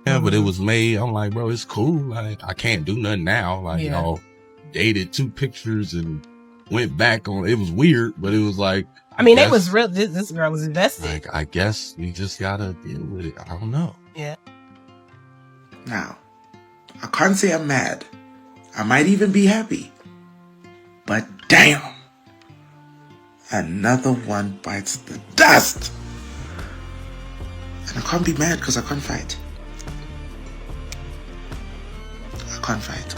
Yeah, but it was made. I'm like, bro, it's cool. Like, I can't do nothing now. Like, you know, dated 2 pictures and went back on. It was weird, but it was like, I mean, it was real. This girl was invested. Like, I guess we just gotta deal with it. I don't know. Yeah. Now, I can't say I'm mad. I might even be happy. But damn, another one bites the dust. And I can't be mad because I can't fight. I can't fight.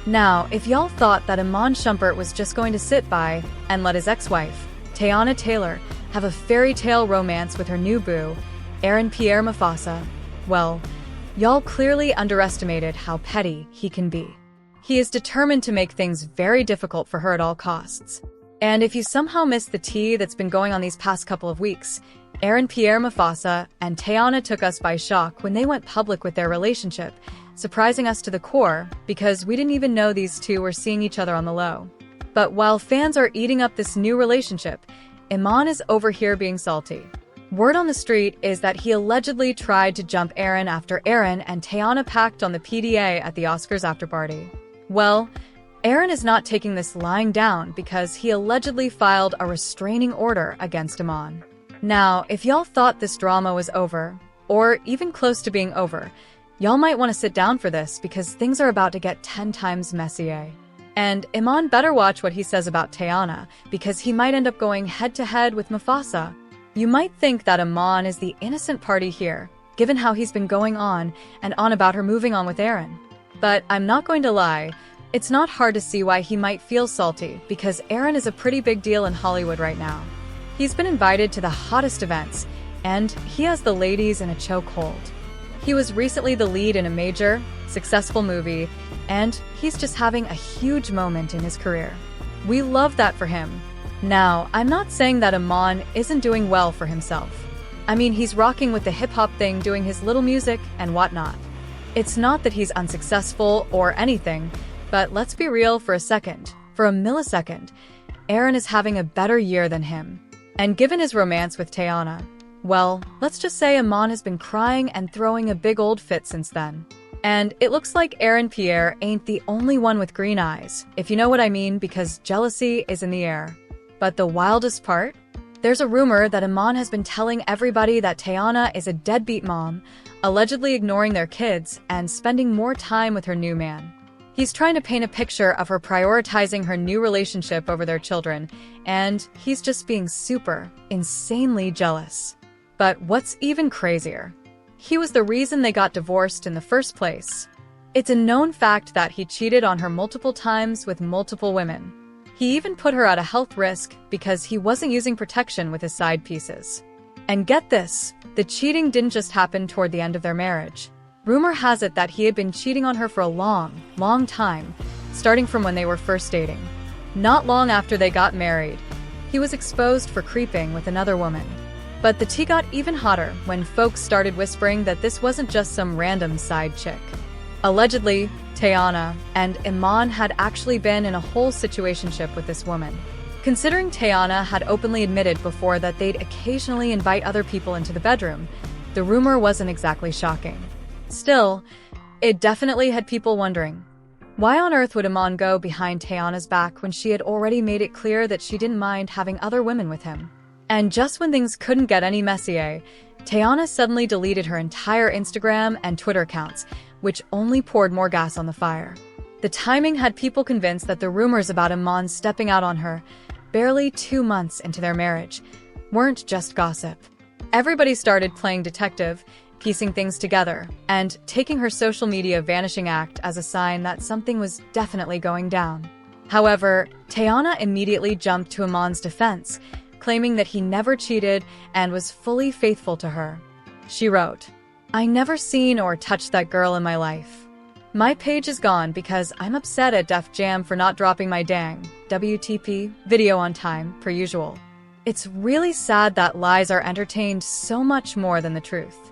Now, if y'all thought that Iman Shumpert was just going to sit by and let his ex-wife, Teyana Taylor, have a fairy tale romance with her new boo, Aaron Pierre Mufasa, well, y'all clearly underestimated how petty he can be. He is determined to make things very difficult for her at all costs. And if you somehow missed the tea that's been going on these past couple of weeks, Aaron Pierre Mufasa and Teyana took us by shock when they went public with their relationship, surprising us to the core because we didn't even know these two were seeing each other on the low. But while fans are eating up this new relationship, Iman is over here being salty. Word on the street is that he allegedly tried to jump Aaron after Aaron and Teyana packed on the PDA at the Oscars afterparty. Well, Aaron is not taking this lying down because he allegedly filed a restraining order against Iman. Now, if y'all thought this drama was over, or even close to being over, y'all might want to sit down for this because things are about to get 10 times messier. And Iman better watch what he says about Teyana because he might end up going head-to-head with Mufasa. You might think that Iman is the innocent party here, given how he's been going on and on about her moving on with Aaron. But I'm not going to lie, it's not hard to see why he might feel salty because Aaron is a pretty big deal in Hollywood right now. He's been invited to the hottest events, and he has the ladies in a chokehold. He was recently the lead in a major, successful movie, and he's just having a huge moment in his career. We love that for him. Now, I'm not saying that Iman isn't doing well for himself. I mean, he's rocking with the hip-hop thing, doing his little music and whatnot. It's not that he's unsuccessful or anything, but let's be real for a second. For a millisecond, Aaron is having a better year than him. And given his romance with Teyana, well, let's just say Iman has been crying and throwing a big old fit since then. And it looks like Aaron Pierre ain't the only one with green eyes, if you know what I mean, because jealousy is in the air. But the wildest part? There's a rumor that Iman has been telling everybody that Teyana is a deadbeat mom, allegedly ignoring their kids and spending more time with her new man. He's trying to paint a picture of her prioritizing her new relationship over their children, and he's just being super, insanely jealous. But what's even crazier? He was the reason they got divorced in the first place. It's a known fact that he cheated on her multiple times with multiple women. He even put her at a health risk because he wasn't using protection with his side pieces. And get this, the cheating didn't just happen toward the end of their marriage. Rumor has it that he had been cheating on her for a long, long time, starting from when they were first dating. Not long after they got married, he was exposed for creeping with another woman. But the tea got even hotter when folks started whispering that this wasn't just some random side chick. Allegedly, Teyana and Iman had actually been in a whole situationship with this woman. Considering Teyana had openly admitted before that they'd occasionally invite other people into the bedroom, the rumor wasn't exactly shocking. Still, it definitely had people wondering, why on earth would Iman go behind Teyana's back when she had already made it clear that she didn't mind having other women with him? And just when things couldn't get any messier, Teyana suddenly deleted her entire Instagram and Twitter accounts, which only poured more gas on the fire. The timing had people convinced that the rumors about Iman stepping out on her, barely 2 months into their marriage, weren't just gossip. Everybody started playing detective, piecing things together, and taking her social media vanishing act as a sign that something was definitely going down. However, Teyana immediately jumped to Iman's defense, claiming that he never cheated and was fully faithful to her. She wrote, "I never seen or touched that girl in my life. My page is gone because I'm upset at Def Jam for not dropping my dang WTP video on time, per usual. It's really sad that lies are entertained so much more than the truth.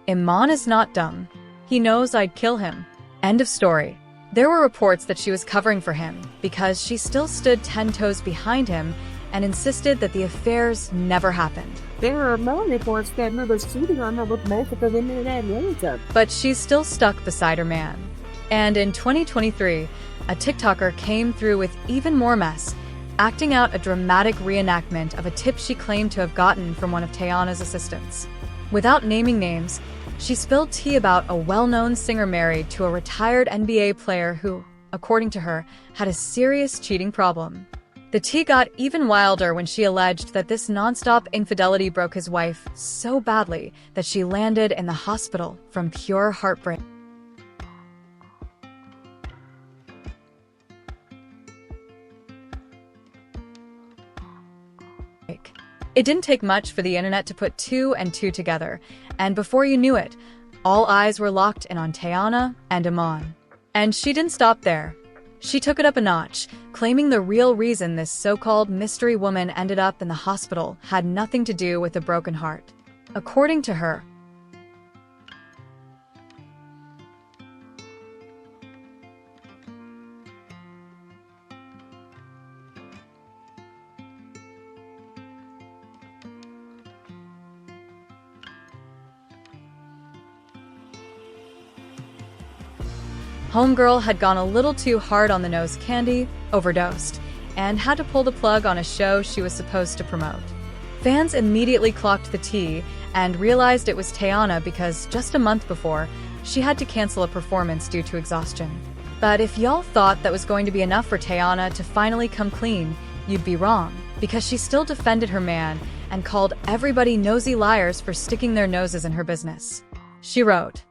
Iman is not dumb. He knows I'd kill him. End of story." There were reports that she was covering for him because she still stood 10 toes behind him and insisted that the affairs never happened. There are more reports that Miller was cheating on her with multiple women and relative. But she's still stuck beside her man. And in 2023, a TikToker came through with even more mess, acting out a dramatic reenactment of a tip she claimed to have gotten from one of Teyana's assistants. Without naming names, she spilled tea about a well-known singer married to a retired NBA player who, according to her, had a serious cheating problem. The tea got even wilder when she alleged that this nonstop infidelity broke his wife so badly that she landed in the hospital from pure heartbreak. It didn't take much for the internet to put 2 and 2 together, and before you knew it, all eyes were locked in on Teyana and Iman. And she didn't stop there. She took it up a notch, claiming the real reason this so-called mystery woman ended up in the hospital had nothing to do with a broken heart. According to her, homegirl had gone a little too hard on the nose candy, overdosed, and had to pull the plug on a show she was supposed to promote. Fans immediately clocked the tea and realized it was Teyana because just a month before, she had to cancel a performance due to exhaustion. But if y'all thought that was going to be enough for Teyana to finally come clean, you'd be wrong, because she still defended her man and called everybody nosy liars for sticking their noses in her business. She wrote,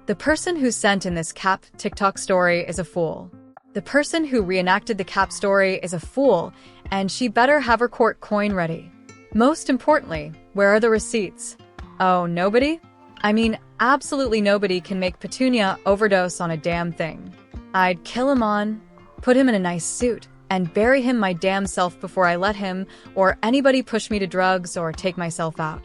"The person who sent in this cap TikTok story is a fool. The person who reenacted the cap story is a fool, and she better have her court coin ready. Most importantly, where are the receipts? Oh, nobody? I mean, absolutely nobody can make Petunia overdose on a damn thing. I'd kill Iman, put him in a nice suit, and bury him my damn self before I let him or anybody push me to drugs or take myself out."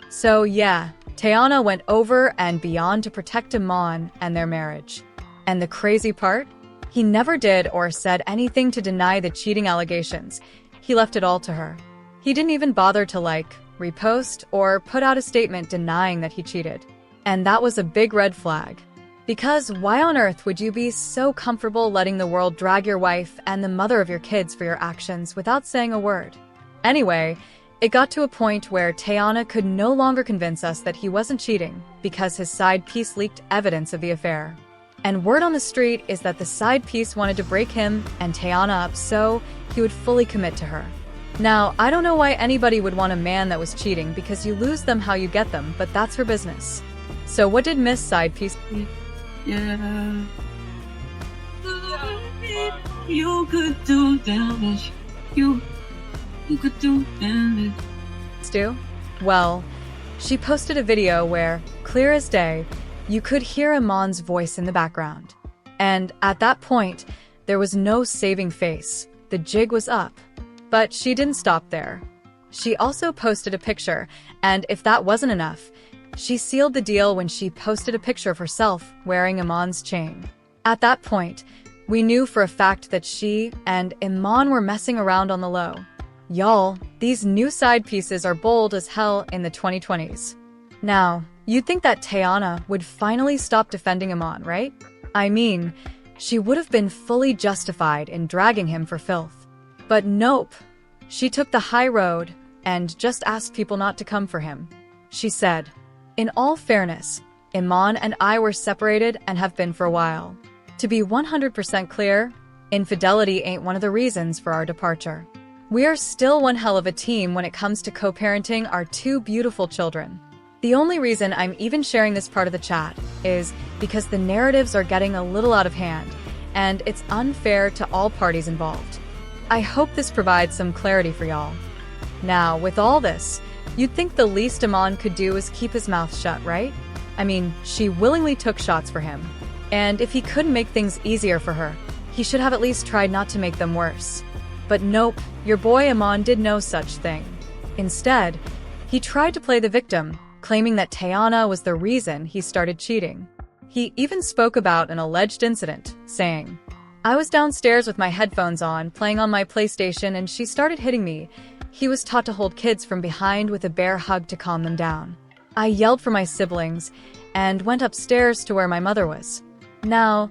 So yeah, Teyana went over and beyond to protect Iman and their marriage. And the crazy part? He never did or said anything to deny the cheating allegations. He left it all to her. He didn't even bother to repost, or put out a statement denying that he cheated. And that was a big red flag. Because why on earth would you be so comfortable letting the world drag your wife and the mother of your kids for your actions without saying a word? Anyway, it got to a point where Teyana could no longer convince us that he wasn't cheating because his side piece leaked evidence of the affair. And word on the street is that the side piece wanted to break him and Teyana up so he would fully commit to her. Now, I don't know why anybody would want a man that was cheating because you lose them how you get them, but that's her business. So what did Miss Side Piece... Yeah. You could do damage. You could do damage. do? Well, she posted a video where, clear as day, you could hear Iman's voice in the background. And at that point, there was no saving face. The jig was up. But she didn't stop there. She also posted a picture, and if that wasn't enough, she sealed the deal when she posted a picture of herself wearing Iman's chain. At that point, we knew for a fact that she and Iman were messing around on the low. Y'all, these new side pieces are bold as hell in the 2020s. Now, you'd think that Teyana would finally stop defending Iman, right? I mean, she would have been fully justified in dragging him for filth. But nope. She took the high road and just asked people not to come for him. She said, "In all fairness, Iman and I were separated and have been for a while. To be 100% clear, infidelity ain't one of the reasons for our departure. We are still one hell of a team when it comes to co-parenting our two beautiful children. The only reason I'm even sharing this part of the chat is because the narratives are getting a little out of hand, and it's unfair to all parties involved. I hope this provides some clarity for y'all. Now, with all this, you'd think the least Iman could do is keep his mouth shut, right? I mean, she willingly took shots for him. And if he couldn't make things easier for her, he should have at least tried not to make them worse. But nope, your boy Iman did no such thing. Instead, he tried to play the victim, claiming that Teyana was the reason he started cheating. He even spoke about an alleged incident, saying, "I was downstairs with my headphones on, playing on my PlayStation, and she started hitting me. He was taught to hold kids from behind with a bear hug to calm them down. I yelled for my siblings and went upstairs to where my mother was." Now,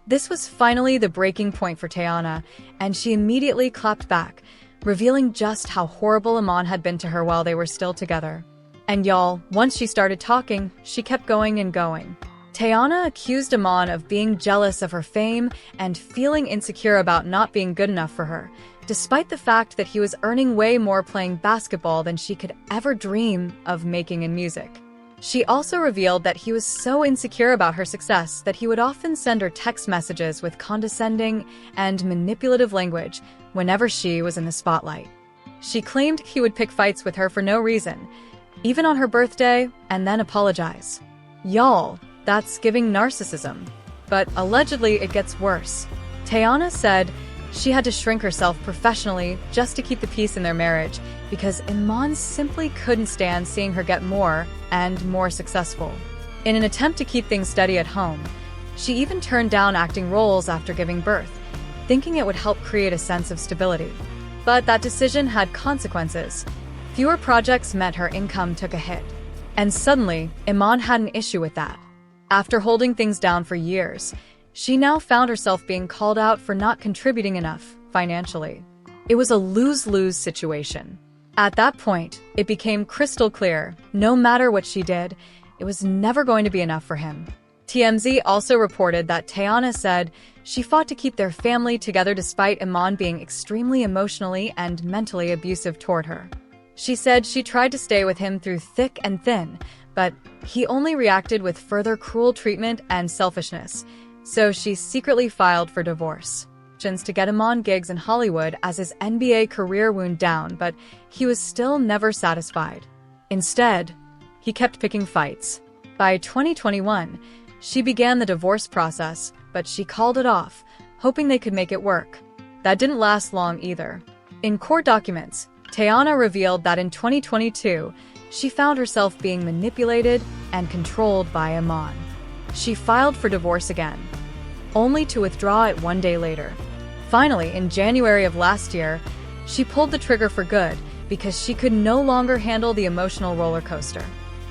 this was finally the breaking point for Teyana, and she immediately clapped back, revealing just how horrible Iman had been to her while they were still together. And y'all, once she started talking, she kept going and going. Teyana accused Iman of being jealous of her fame and feeling insecure about not being good enough for her, despite the fact that he was earning way more playing basketball than she could ever dream of making in music. She also revealed that he was so insecure about her success that he would often send her text messages with condescending and manipulative language whenever she was in the spotlight. She claimed he would pick fights with her for no reason, even on her birthday, and then apologize. Y'all, that's giving narcissism. But allegedly, it gets worse. Teyana said she had to shrink herself professionally just to keep the peace in their marriage because Iman simply couldn't stand seeing her get more and more successful. In an attempt to keep things steady at home, she even turned down acting roles after giving birth, thinking it would help create a sense of stability. But that decision had consequences. Fewer projects meant her income took a hit. And suddenly, Iman had an issue with that. After holding things down for years, she now found herself being called out for not contributing enough financially. It was a lose-lose situation. At that point, it became crystal clear, no matter what she did, it was never going to be enough for him. TMZ also reported that Teyana said she fought to keep their family together despite Iman being extremely emotionally and mentally abusive toward her. She said she tried to stay with him through thick and thin, but he only reacted with further cruel treatment and selfishness, so she secretly filed for divorce. To get Iman gigs in Hollywood as his NBA career wound down, but he was still never satisfied. Instead, he kept picking fights. By 2021, she began the divorce process, but she called it off, hoping they could make it work. That didn't last long either. In court documents, Teyana revealed that in 2022, she found herself being manipulated and controlled by Iman. She filed for divorce again, only to withdraw it one day later. Finally, in January of last year, she pulled the trigger for good because she could no longer handle the emotional roller coaster.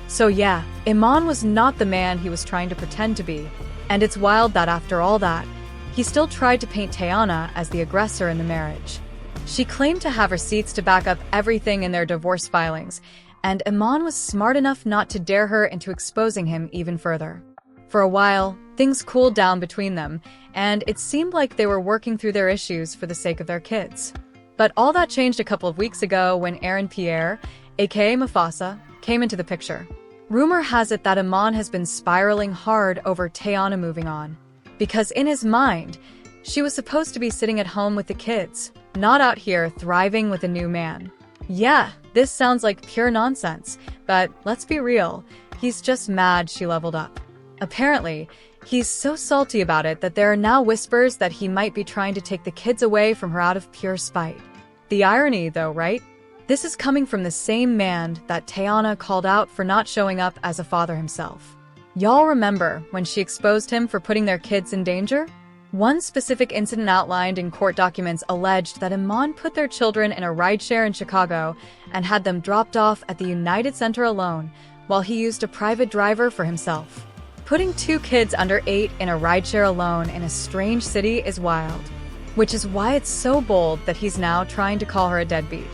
So yeah, Iman was not the man he was trying to pretend to be, and it's wild that after all that, he still tried to paint Teyana as the aggressor in the marriage. She claimed to have receipts to back up everything in their divorce filings, and Iman was smart enough not to dare her into exposing him even further. For a while, things cooled down between them, and it seemed like they were working through their issues for the sake of their kids. But all that changed a couple of weeks ago when Aaron Pierre, aka Mufasa, came into the picture. Rumor has it that Iman has been spiraling hard over Teyana moving on, because in his mind, she was supposed to be sitting at home with the kids, not out here thriving with a new man. Yeah, this sounds like pure nonsense, but let's be real, he's just mad she leveled up. Apparently, he's so salty about it that there are now whispers that he might be trying to take the kids away from her out of pure spite. The irony, though, right? This is coming from the same man that Teyana called out for not showing up as a father himself. Y'all remember when she exposed him for putting their kids in danger? One specific incident outlined in court documents alleged that Iman put their children in a rideshare in Chicago and had them dropped off at the United Center alone while he used a private driver for himself. Putting 2 kids under 8 in a rideshare alone in a strange city is wild, which is why it's so bold that he's now trying to call her a deadbeat.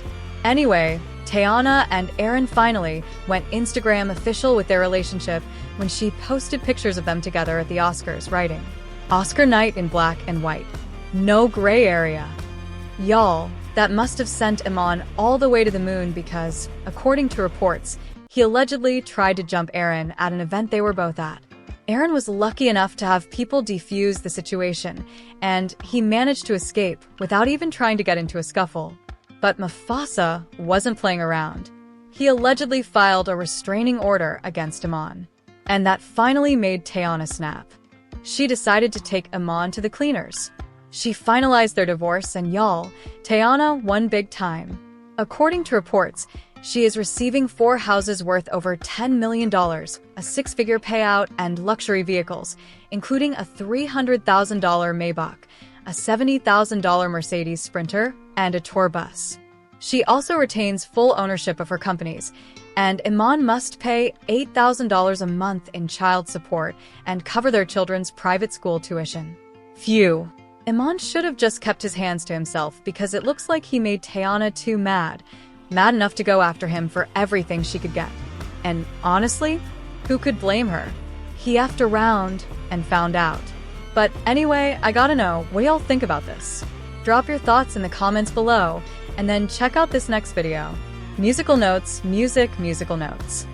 Anyway, Teyana and Aaron finally went Instagram official with their relationship when she posted pictures of them together at the Oscars, writing, "Oscar night in black and white. No gray area." Y'all, that must have sent Iman all the way to the moon because, according to reports, he allegedly tried to jump Aaron at an event they were both at. Aaron was lucky enough to have people defuse the situation, and he managed to escape without even trying to get into a scuffle. But Mufasa wasn't playing around. He allegedly filed a restraining order against Iman, and that finally made Teyana snap. She decided to take Iman to the cleaners. She finalized their divorce, and y'all, Teyana won big time. According to reports, she is receiving 4 houses worth over $10 million, a 6-figure payout, and luxury vehicles, including a $300,000 Maybach, a $70,000 Mercedes Sprinter, and a tour bus. She also retains full ownership of her companies, and Iman must pay $8,000 a month in child support and cover their children's private school tuition. Phew. Iman should have just kept his hands to himself because it looks like he made Teyana too mad enough to go after him for everything she could get. And honestly, who could blame her? He effed around and found out. But anyway, I gotta know, what do y'all think about this? Drop your thoughts in the comments below, and then check out this next video. Musical notes, musical notes.